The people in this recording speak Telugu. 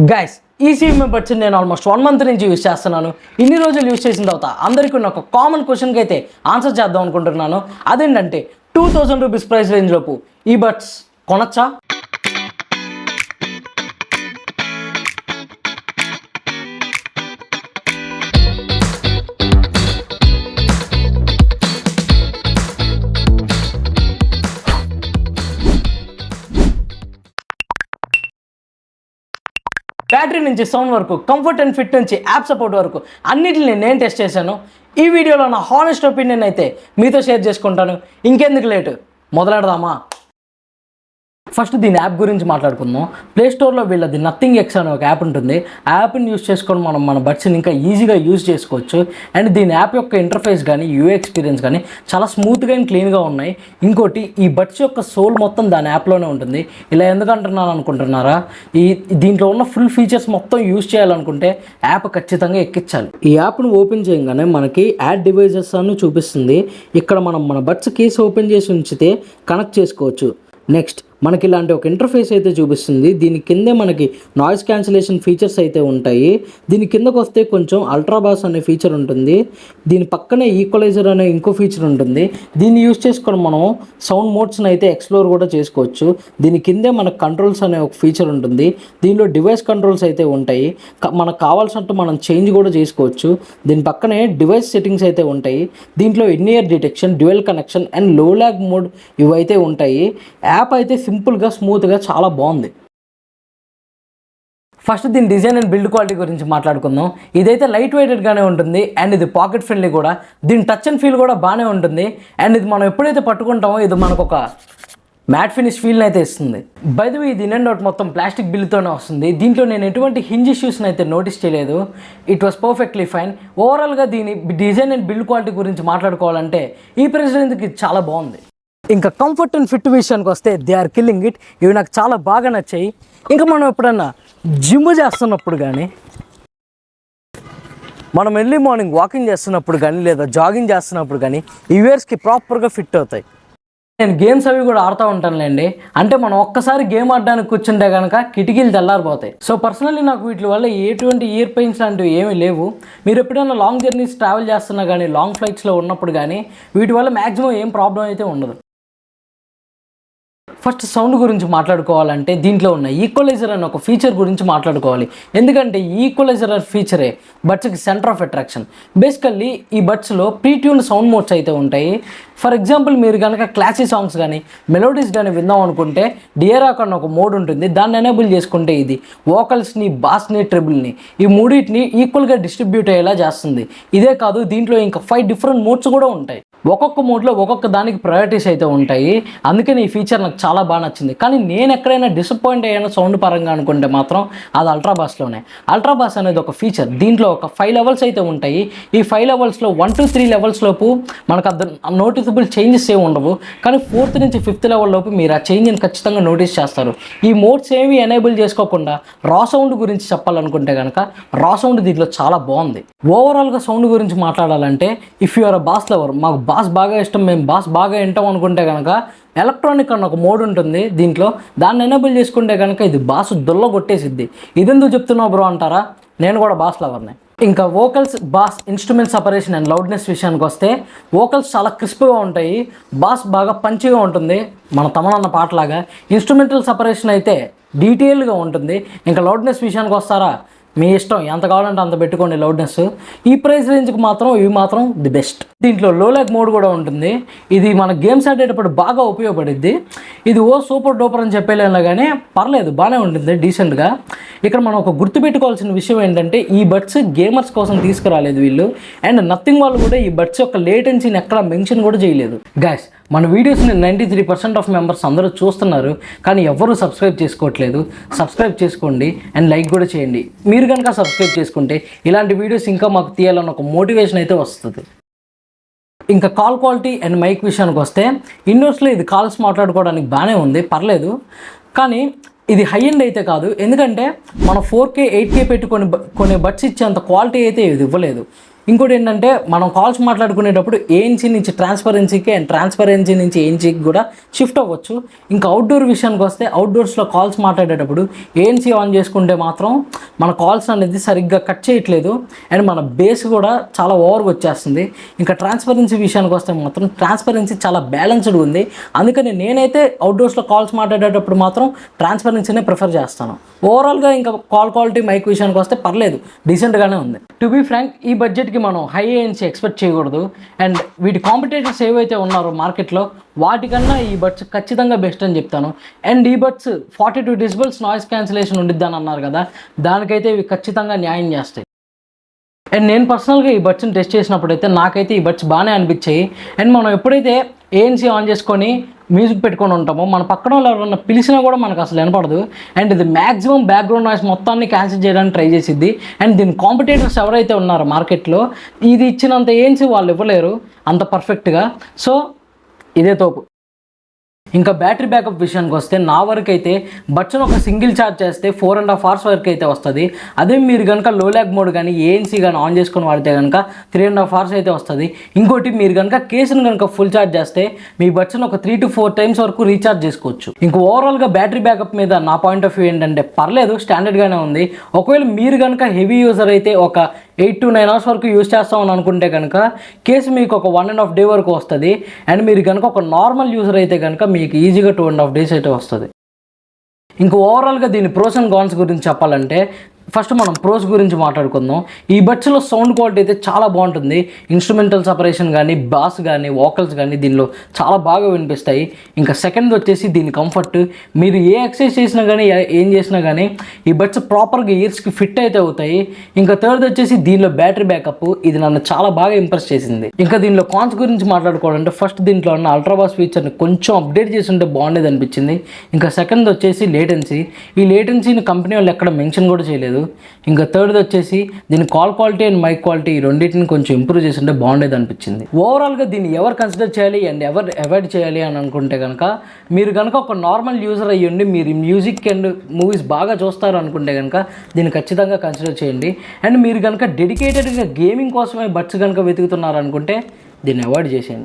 గైస్ ఈ సీఎంఏ బడ్స్ నేను ఆల్మోస్ట్ 1 మంత్ నుంచి యూస్ చేస్తున్నాను. ఇన్ని రోజులు యూస్ చేసిన తర్వాత అందరికీ ఒక కామన్ క్వశ్చన్కి అయితే ఆన్సర్ చేద్దాం అనుకుంటున్నాను. అదేంటంటే 2000 రూపీస్ ప్రైస్ రేంజ్లోపు ఈ బడ్స్ కొనచ్చా? బ్యాటరీ నుంచి సౌండ్ వరకు, కంఫర్ట్ అండ్ ఫిట్ నుంచి యాప్ సపోర్ట్ వరకు అన్నిటిని నేను టెస్ట్ చేశాను. ఈ వీడియోలో నా హానెస్ట్ ఒపీనియన్ అయితే మీతో షేర్ చేసుకుంటాను. ఇంకెందుకు లేటు, మొదలెడదామా? ఫస్ట్ దీని యాప్ గురించి మాట్లాడుకుందాం. ప్లేస్టోర్లో వీళ్ళది నథింగ్ ఎక్స్ అనే ఒక యాప్ ఉంటుంది. ఆ యాప్ని యూస్ చేసుకొని మనం మన బడ్స్ని ఇంకా ఈజీగా యూజ్ చేసుకోవచ్చు. అండ్ దీని యాప్ యొక్క ఇంటర్ఫేస్ కానీ యూఏ ఎక్స్పీరియన్స్ కానీ చాలా స్మూత్గా అండ్ క్లీన్గా ఉన్నాయి. ఇంకోటి, ఈ బడ్స్ యొక్క సోల్ మొత్తం దాని యాప్లోనే ఉంటుంది. ఇలా ఎందుకు అంటున్నాను అనుకుంటున్నారా? దీంట్లో ఉన్న ఫుల్ ఫీచర్స్ మొత్తం యూజ్ చేయాలనుకుంటే యాప్ ఖచ్చితంగా ఎక్కించాలి. ఈ యాప్ను ఓపెన్ చేయగానే మనకి యాడ్ డివైజెస్ అని చూపిస్తుంది. ఇక్కడ మనం మన బడ్స్ కేసు ఓపెన్ చేసి ఉంచితే కనెక్ట్ చేసుకోవచ్చు. నెక్స్ట్ మనకి ఇలాంటి ఒక ఇంటర్ఫేస్ అయితే చూపిస్తుంది. దీని కిందే మనకి నాయిస్ క్యాన్సిలేషన్ ఫీచర్స్ అయితే ఉంటాయి. దీని కిందకు వస్తే కొంచెం అల్ట్రా బాస్ అనే ఫీచర్ ఉంటుంది. దీని పక్కనే ఈక్వలైజర్ అనే ఇంకో ఫీచర్ ఉంటుంది. దీన్ని యూజ్ చేసుకొని మనం సౌండ్ మోడ్స్ని అయితే ఎక్స్ప్లోర్ కూడా చేసుకోవచ్చు. దీని కిందే మనకు కంట్రోల్స్ అనే ఒక ఫీచర్ ఉంటుంది. దీనిలో డివైస్ కంట్రోల్స్ అయితే ఉంటాయి. మనకు కావాల్సినట్టు మనం చేంజ్ కూడా చేసుకోవచ్చు. దీని పక్కనే డివైస్ సెట్టింగ్స్ అయితే ఉంటాయి. దీంట్లో in year detection, dual connection and లో ల్యాగ్ మోడ్ ఇవైతే ఉంటాయి. యాప్ అయితే సింపుల్గా, స్మూత్గా చాలా బాగుంది. ఫస్ట్ దీని డిజైన్ అండ్ బిల్డ్ క్వాలిటీ గురించి మాట్లాడుకుందాం. ఇదైతే లైట్ వెయిటెడ్గానే ఉంటుంది అండ్ ఇది పాకెట్ ఫ్రెండ్లీ కూడా. దీని టచ్ అండ్ ఫీల్ కూడా బాగానే ఉంటుంది. అండ్ ఇది మనం ఎప్పుడైతే పట్టుకుంటామో ఇది మనకు ఒక మ్యాట్ ఫినిష్ ఫీల్ని అయితే ఇస్తుంది. బై ది వే ఇది ఇన్ అండ్ అవుట్ మొత్తం ప్లాస్టిక్ బిల్తోనే వస్తుంది. దీంట్లో నేను ఎటువంటి హింజ్ ఇష్యూస్ని అయితే నోటీస్ చేయలేదు. It was perfectly fine. ఓవరాల్గా దీని డిజైన్ అండ్ బిల్డ్ క్వాలిటీ గురించి మాట్లాడుకోవాలంటే ఈ ప్రైస్ రేంజ్కి చాలా బాగుంది. ఇంకా కంఫర్ట్ అండ్ ఫిట్ విషయానికి వస్తే దే ఆర్ కిల్లింగ్ ఇట్. ఇవి నాకు చాలా బాగా నచ్చాయి. ఇంకా మనం ఎప్పుడన్నా జిమ్ చేస్తున్నప్పుడు కానీ, మనం ఎర్లీ మార్నింగ్ వాకింగ్ చేస్తున్నప్పుడు కానీ, లేదా జాగింగ్ చేస్తున్నప్పుడు కానీ ఈ ఇయర్స్కి ప్రాపర్గా ఫిట్ అవుతాయి. నేను గేమ్స్ అవి కూడా ఆడుతూ ఉంటానులేండి. అంటే మనం ఒక్కసారి గేమ్ ఆడడానికి కూర్చుంటే కనుక కిటికీలు తెల్లారిపోతాయి. సో పర్సనల్లీ నాకు వీటి వల్ల ఎటువంటి ఇయర్ పెయిన్స్ లాంటివి ఏమీ లేవు. మీరు ఎప్పుడైనా లాంగ్ జర్నీస్ ట్రావెల్ చేస్తున్నా కానీ, లాంగ్ ఫ్లైట్స్లో ఉన్నప్పుడు కానీ వీటి వల్ల మ్యాక్సిమం ఏం ప్రాబ్లం అయితే ఉండదు. ఫస్ట్ సౌండ్ గురించి మాట్లాడుకోవాలంటే దీంట్లో ఉన్న ఈక్వలైజర్ అనే ఒక ఫీచర్ గురించి మాట్లాడుకోవాలి. ఎందుకంటే ఈక్వలైజర్ అనే ఫీచరే బడ్స్కి సెంటర్ ఆఫ్ అట్రాక్షన్. బేసికల్లీ ఈ బడ్స్లో ప్రీట్యూన్ సౌండ్ మోడ్స్ అయితే ఉంటాయి. ఫర్ ఎగ్జాంపుల్ మీరు కనుక క్లాసీ సాంగ్స్ కానీ, మెలోడీస్ కానీ విందాం అనుకుంటే డియరాక్ అన్న ఒక మోడ్ ఉంటుంది. దాన్ని ఎనేబుల్ చేసుకుంటే ఇది వోకల్స్ని, బాస్ని, ట్రిబుల్ని ఈ మూడింటిని ఈక్వల్గా డిస్ట్రిబ్యూట్ అయ్యేలా చేస్తుంది. ఇదే కాదు, దీంట్లో ఇంకా 5 డిఫరెంట్ మోడ్స్ కూడా ఉంటాయి. ఒక్కొక్క మోడ్లో ఒక్కొక్క దానికి ప్రయారిటీస్ అయితే ఉంటాయి. అందుకని ఈ ఫీచర్ నాకు చాలా బాగా నచ్చింది. కానీ నేను ఎక్కడైనా డిసప్పాయింట్ అయ్యాను సౌండ్ పరంగా అనుకుంటే మాత్రం అది అల్ట్రాబాస్లోనే. అల్ట్రాబాస్ అనేది ఒక ఫీచర్. దీంట్లో ఒక 5 లెవెల్స్ అయితే ఉంటాయి. ఈ 5 లెవెల్స్లో 1 to 3 లెవెల్స్ లోపు మనకు అది నోటిసబుల్ చేంజెస్ ఏమి ఉండవు. కానీ 4th నుంచి 5th లెవెల్ లోపు మీరు ఆ చేంజ్ని ఖచ్చితంగా నోటీస్ చేస్తారు. ఈ మోడ్స్ ఏమి ఎనేబుల్ చేసుకోకుండా రా సౌండ్ గురించి చెప్పాలనుకుంటే కనుక రా సౌండ్ దీంట్లో చాలా బాగుంది. ఓవరాల్గా సౌండ్ గురించి మాట్లాడాలంటే if you are a bass lover, మాకు బాస్ బాగా ఇష్టం, మేము బాస్ బాగా వింటాం అనుకుంటే కనుక ఎలక్ట్రానిక్ అన్న ఒక మోడ్ ఉంటుంది దీంట్లో. దాన్ని ఎనేబుల్ చేసుకుంటే కనుక ఇది బాస్ దుల్ల కొట్టేసిద్ది. ఇదెందుకు చెప్తున్నావు బ్రో అంటారా? నేను కూడా బాస్ లవర్నే. ఇంకా vocals, boss, instrument separation and loudness విషయానికి వస్తే వోకల్స్ చాలా క్రిస్ప్గా ఉంటాయి. బాస్ బాగా పంచిగా ఉంటుంది, మన తమనన్న పాటలాగా. ఇన్స్ట్రుమెంటల్ సపరేషన్ అయితే డీటెయిల్గా ఉంటుంది. ఇంకా లౌడ్నెస్ విషయానికి వస్తారా, మీ ఇష్టం, ఎంత కావాలంటే అంత పెట్టుకోండి లౌడ్నెస్. ఈ ప్రైస్ రేంజ్కి మాత్రం ఇవి మాత్రం ది బెస్ట్. దీంట్లో లో ల్యాగ్ మోడ్ కూడా ఉంటుంది. ఇది మన గేమ్స్ ఆడేటప్పుడు బాగా ఉపయోగపడుద్ది. ఇది సూపర్ డూపర్ అని చెప్పేలేనా కానీ పర్లేదు, బాగానే ఉంటుంది, డీసెంట్గా. ఇక్కడ మనం ఒక గుర్తుపెట్టుకోవాల్సిన విషయం ఏంటంటే ఈ బడ్స్ గేమర్స్ కోసం తీసుకురాలేదు వీళ్ళు. అండ్ నథింగ్ వాళ్ళు కూడా ఈ బడ్స్ యొక్క లేటెన్సీని ఎక్కడ మెన్షన్ కూడా చేయలేదు. గైస్, మన వీడియోస్ని 93% ఆఫ్ మెంబర్స్ అందరూ చూస్తున్నారు, కానీ ఎవరు సబ్స్క్రైబ్ చేసుకోవట్లేదు. సబ్స్క్రైబ్ చేసుకోండి అండ్ లైక్ కూడా చేయండి. మీరు కనుక సబ్స్క్రైబ్ చేసుకుంటే ఇలాంటి వీడియోస్ ఇంకా మాకు తీయాలన్న ఒక మోటివేషన్ అయితే వస్తుంది. ఇంకా కాల్ క్వాలిటీ అండ్ మైక్ విషయానికి వస్తే ఇండోర్స్లో ఇది కాల్స్ మాట్లాడుకోవడానికి బాగానే ఉంది, పర్లేదు. కానీ ఇది హై ఎండ్ అయితే కాదు. ఎందుకంటే మనం 4K 8K పెట్టుకొని కొనే బడ్స్ ఇచ్చేంత క్వాలిటీ అయితే ఇది ఇవ్వలేదు. ఇంకోటి ఏంటంటే మనం కాల్స్ మాట్లాడుకునేటప్పుడు ఏఎన్సీ నుంచి ట్రాన్స్పరెన్సీకి అండ్ ట్రాన్స్పరెన్సీ నుంచి ఏఎన్సీకి కూడా షిఫ్ట్ అవ్వచ్చు. ఇంకా అవుట్డోర్ విషయానికి వస్తే అవుట్డోర్స్లో కాల్స్ మాట్లాడేటప్పుడు ఏఎన్సీ ఆన్ చేసుకుంటే మాత్రం మన కాల్స్ అనేది సరిగ్గా కట్ చేయట్లేదు అండ్ మన బేస్ కూడా చాలా ఓవర్గా వచ్చేస్తుంది. ఇంకా ట్రాన్స్పరెన్సీ విషయానికి వస్తే మాత్రం ట్రాన్స్పరెన్సీ చాలా బ్యాలెన్స్డ్ ఉంది. అందుకని నేనైతే అవుట్డోర్స్లో కాల్స్ మాట్లాడేటప్పుడు మాత్రం ట్రాన్స్పరెన్సీనే ప్రిఫర్ చేస్తాను. ఓవరాల్గా ఇంకా కాల్ క్వాలిటీ మైక్ విషయానికి వస్తే పర్లేదు, డీసెంట్గానే ఉంది. టు బీ ఫ్రాంక్, ఈ బడ్జెట్కి మనం హై ఏఎన్సీ ఎక్స్పెక్ట్ చేయకూడదు. అండ్ వీటి కాంపిటేటర్స్ ఏవైతే ఉన్నారో మార్కెట్లో వాటికన్నా ఈ బడ్స్ ఖచ్చితంగా బెస్ట్ అని చెప్తాను. అండ్ ఈ బడ్స్ 42 డెసిబెల్స్ నాయిస్ క్యాన్సిలేషన్ ఉండిద్దని అన్నారు కదా, దానికైతే ఇవి ఖచ్చితంగా న్యాయం చేస్తాయి. అండ్ నేను పర్సనల్గా ఈ బడ్స్ని టెస్ట్ చేసినప్పుడైతే నాకైతే ఈ బడ్స్ బాగానే అనిపించాయి. అండ్ మనం ఎప్పుడైతే ఏఎన్సీ ఆన్ చేసుకొని మ్యూజిక్ పెట్టుకొని ఉంటామో మన పక్కన వాళ్ళు ఎవరన్నా పిలిచినా కూడా మనకు అసలు వినపడదు. అండ్ ఇది మ్యాక్సిమం బ్యాక్గ్రౌండ్ నాయిస్ మొత్తాన్ని క్యాన్సిల్ చేయడానికి ట్రై చేసిద్ది. అండ్ దీని కాంపిటేటర్స్ ఎవరైతే ఉన్నారో మార్కెట్లో ఇది ఇచ్చినంత ఏఎన్సీ వాళ్ళు ఇవ్వలేరు అంత పర్ఫెక్ట్గా. సో ఇదే తోపు. ఇంకా బ్యాటరీ బ్యాకప్ విషయానికి వస్తే నా వరకు అయితే బడ్స్ను ఒక సింగిల్ ఛార్జ్ చేస్తే 4.5 hours వరకు అయితే వస్తుంది. అదే మీరు కనుక లో ల్యాగ్ మోడ్ కానీ ఏఎన్సీ కానీ ఆన్ చేసుకొని వాడితే కనుక 3.5 hours అయితే వస్తుంది. ఇంకోటి మీరు కనుక కేసును కనుక ఫుల్ ఛార్జ్ చేస్తే మీ బడ్స్ను ఒక 3 to 4 times వరకు రీఛార్జ్ చేసుకోవచ్చు. ఇంక ఓవరాల్గా బ్యాటరీ బ్యాకప్ మీద నా పాయింట్ ఆఫ్ వ్యూ ఏంటంటే పర్లేదు, స్టాండర్డ్గానే ఉంది. ఒకవేళ మీరు కనుక హెవీ యూజర్ అయితే ఒక 8 to 9 hours వరకు యూజ్ చేస్తామని అనుకుంటే కనుక కేసు మీకు ఒక 1.5 day వరకు వస్తుంది. అండ్ మీరు కనుక ఒక నార్మల్ యూజర్ అయితే కనుక మీకు ఈజీగా 2.5 days అయితే వస్తుంది. ఇంకా ఓవరాల్గా దీని ప్రోస్ అండ్ కాన్స్ గురించి చెప్పాలంటే ఫస్ట్ మనం ప్రోస్ గురించి మాట్లాడుకుందాం. ఈ బడ్స్లో సౌండ్ క్వాలిటీ అయితే చాలా బాగుంటుంది. ఇన్స్ట్రుమెంటల్ సపరేషన్ కానీ బాస్ కానీ వోకల్స్ కానీ దీనిలో చాలా బాగా వినిపిస్తాయి. ఇంకా సెకండ్ వచ్చేసి దీని కంఫర్ట్. మీరు ఏ ఎక్సర్సైజ్ చేసినా కానీ ఏం చేసినా కానీ ఈ బడ్స్ ప్రాపర్గా ఇయర్స్కి ఫిట్ అయితే అవుతాయి. ఇంకా థర్డ్ వచ్చేసి దీనిలో బ్యాటరీ బ్యాకప్. ఇది నన్ను చాలా బాగా ఇంప్రెస్ చేసింది. ఇంకా దీనిలో కాన్స్ గురించి మాట్లాడుకోవాలంటే ఫస్ట్ దీంట్లో ఉన్న అల్ట్రాబాస్ ఫీచర్ని కొంచెం అప్డేట్ చేసి ఉంటే బాగుండేది అనిపించింది. ఇంకా సెకండ్ వచ్చేసి లేటెన్సీ. ఈ లేటెన్సీని కంపెనీ వాళ్ళు ఎక్కడ మెన్షన్ కూడా చేయలేదు. ఇంకా థర్డ్ వచ్చేసి దీని call quality and mic quality ఈ రెండింటిని కొంచెం ఇంప్రూవ్ చేసి ఉంటే బాగుండేది అనిపించింది. ఓవరాల్గా దీన్ని ఎవరు కన్సిడర్ చేయాలి అండ్ ఎవరు అవాయిడ్ చేయాలి అని అనుకుంటే కనుక మీరు కనుక ఒక నార్మల్ యూజర్ అయ్యండి, మీరు మ్యూజిక్ అండ్ మూవీస్ బాగా చూస్తారు అనుకుంటే కనుక దీన్ని ఖచ్చితంగా కన్సిడర్ చేయండి. అండ్ మీరు కనుక డెడికేటెడ్గా గేమింగ్ కోసమే బడ్స్ కనుక వెతుకుతున్నారు అనుకుంటే దీన్ని అవాయిడ్ చేసేయండి.